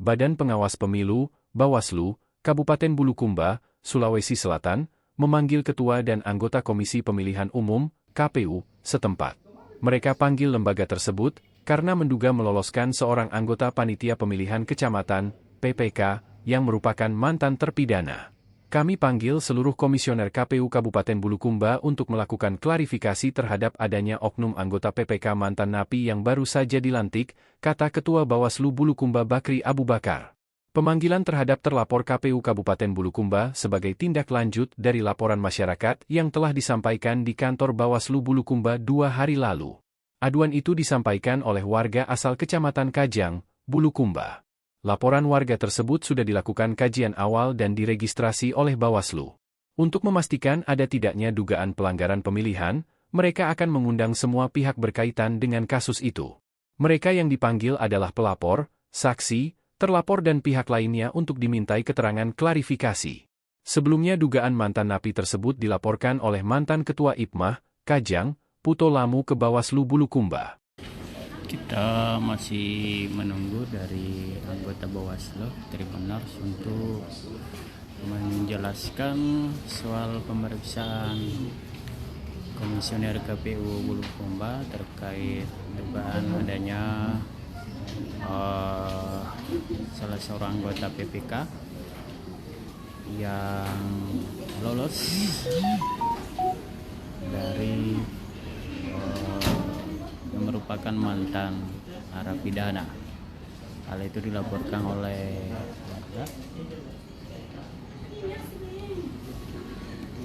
Badan Pengawas Pemilu, Bawaslu, Kabupaten Bulukumba, Sulawesi Selatan, memanggil ketua dan anggota Komisi Pemilihan Umum, KPU, setempat. Mereka panggil lembaga tersebut karena menduga meloloskan seorang anggota Panitia Pemilihan Kecamatan, PPK, yang merupakan mantan terpidana. Kami panggil seluruh komisioner KPU Kabupaten Bulukumba untuk melakukan klarifikasi terhadap adanya oknum anggota PPK mantan napi yang baru saja dilantik, kata Ketua Bawaslu Bulukumba Bakri Abu Bakar. Pemanggilan terhadap terlapor KPU Kabupaten Bulukumba sebagai tindak lanjut dari laporan masyarakat yang telah disampaikan di kantor Bawaslu Bulukumba 2 hari lalu. Aduan itu disampaikan oleh warga asal Kecamatan Kajang, Bulukumba. Laporan warga tersebut sudah dilakukan kajian awal dan diregistrasi oleh Bawaslu. Untuk memastikan ada tidaknya dugaan pelanggaran pemilihan, mereka akan mengundang semua pihak berkaitan dengan kasus itu. Mereka yang dipanggil adalah pelapor, saksi, terlapor dan pihak lainnya untuk dimintai keterangan klarifikasi. Sebelumnya dugaan mantan napi tersebut dilaporkan oleh mantan Ketua IPMAH, Kajang, Puto Lamu ke Bawaslu Bulukumba. Kita masih menunggu dari anggota Bawaslu Tribunars untuk menjelaskan soal pemeriksaan komisioner KPU Bulukumba terkait dugaan adanya salah seorang anggota PPK yang lolos dari yang merupakan mantan narapidana. Hal itu dilaporkan oleh warga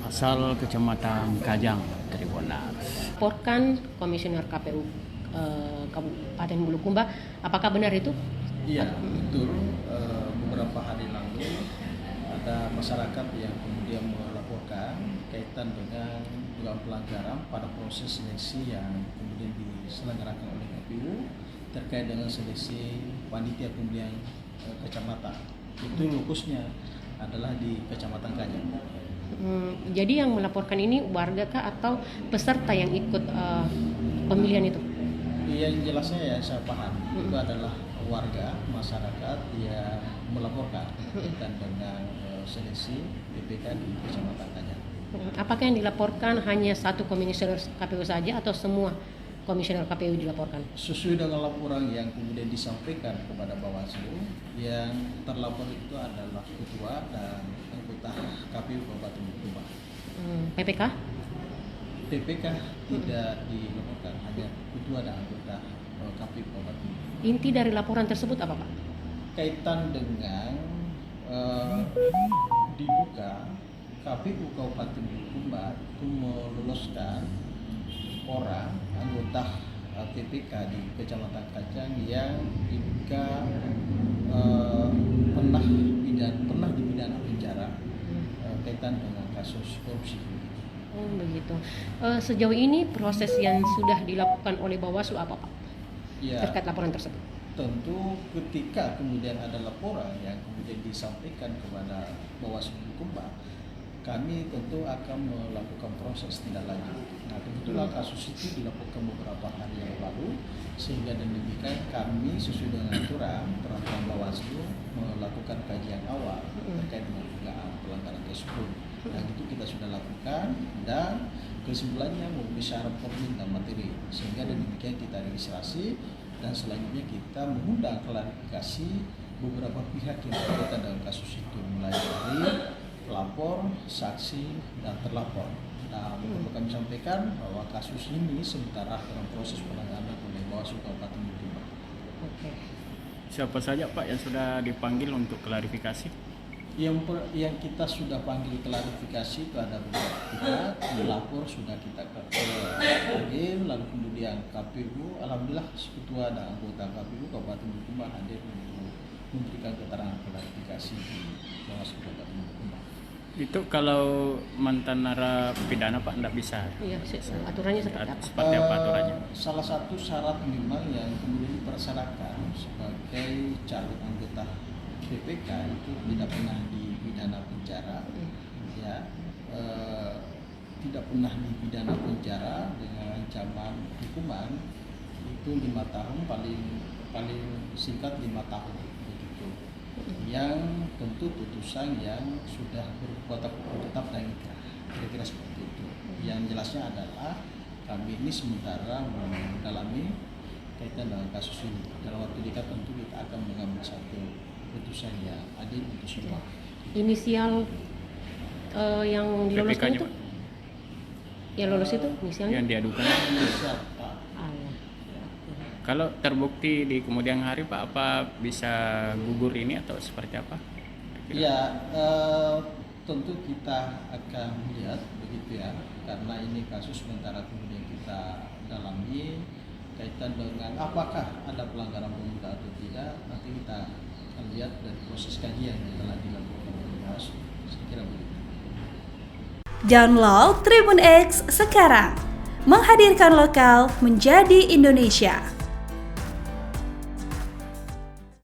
asal Kecamatan Kajang, Tribunars. Laporkan Komisioner KPU Kabupaten Bulukumba, apakah benar itu? Iya, betul. Beberapa hari lalu ada masyarakat yang kemudian melaporkan kaitan dengan dugaan pelanggaran pada proses seleksi yang kemudian diselenggarakan oleh KPU terkait dengan seleksi panitia pemilihan kecamatan. Itu lokusnya adalah di Kecamatan Kajang. Jadi yang melaporkan ini warga kah atau peserta yang ikut pemilihan itu? Yang jelasnya ya saya paham itu adalah warga masyarakat yang melaporkan kaitan dengan seleksi PPK di Kecamatan Kajang. Apakah yang dilaporkan hanya satu komisioner KPU saja atau semua komisioner KPU dilaporkan? Sesuai dengan laporan yang kemudian disampaikan kepada Bawaslu, yang terlapor itu adalah ketua dan anggota KPU Kabupaten Bulukumba. PPK? PPK tidak dilaporkan, hanya ketua dan anggota KPU Kabupaten Bulukumba. Inti dari laporan tersebut apa, Pak? Kaitan dengan diduga KPU Kabupaten Bulukumba itu meloloskan orang anggota PPK di Kecamatan Kajang yang diduga pernah dipidana penjara kaitan dengan kasus korupsi. Oh begitu. Sejauh ini proses yang sudah dilakukan oleh Bawaslu apa, Pak? Ya, terkait laporan tersebut. Tentu ketika kemudian ada laporan yang kemudian disampaikan kepada Bawaslu Bulukumba, kami tentu akan melakukan proses tindak lanjut. Nah, kebetulan kasus itu dilakukan beberapa hari yang lalu, sehingga demikian kami sesuai dengan aturan peraturan Bawaslu melakukan kajian awal terkait dengan dugaan pelanggaran tersebut. Nah, itu kita sudah lakukan dan kesimpulannya memenuhi syarat formil dan materi, sehingga demikian kita registrasi dan selanjutnya kita mengundang klarifikasi beberapa pihak yang berkaitan dengan kasus itu, mulai dari pelapor, saksi, dan terlapor. Nah, kami sampaikan bahwa kasus ini sementara dalam proses penanganan oleh Bawaslu Kabupaten Bulukumba. Oke. Siapa saja Pak yang sudah dipanggil untuk klarifikasi? Yang kita sudah panggil klarifikasi itu ada beberapa pihak, pelapor sudah kita panggil, lalu kemudian KPU, alhamdulillah ketua dan anggota KPU Kabupaten Bulukumba hadir untuk memberikan keterangan klarifikasi di Bawaslu Kabupaten Bulukumba. Itu kalau mantan narapidana Pak tidak bisa? Iya, aturannya seperti apa? Seperti apa aturannya? Salah satu syarat memang yang kemudian dipersyaratkan sebagai calon anggota PPK itu tidak pernah dipidana penjara, ya, tidak pernah dipidana penjara dengan ancaman hukuman itu 5 tahun, paling singkat 5 tahun begitu. yang tentu putusan yang sudah berkuatan hukum tetap dan inkrah, kira-kira seperti itu. Yang jelasnya adalah kami ini sementara mendalami kaitan dengan kasus ini. Dalam waktu dekat tentu kita akan mengambil satu putusan yang adil untuk semua. Inisial yang diloloskan PPK-nya, itu? Pak. Yang lolos itu inisialnya? Yang diadukan. Siapa? Allah. Kalau terbukti di kemudian hari Pak, apa bisa gugur ini atau seperti apa? Ya, tentu kita akan lihat begitu ya, karena ini kasus sementara kemudian kita dalami kaitan dengan apakah ada pelanggaran pemerintah atau tidak. Nanti kita akan lihat dari proses kajian yang telah dilakukan oleh Bawaslu. Saya kira begitu. Download Tribun X sekarang, menghadirkan lokal menjadi Indonesia.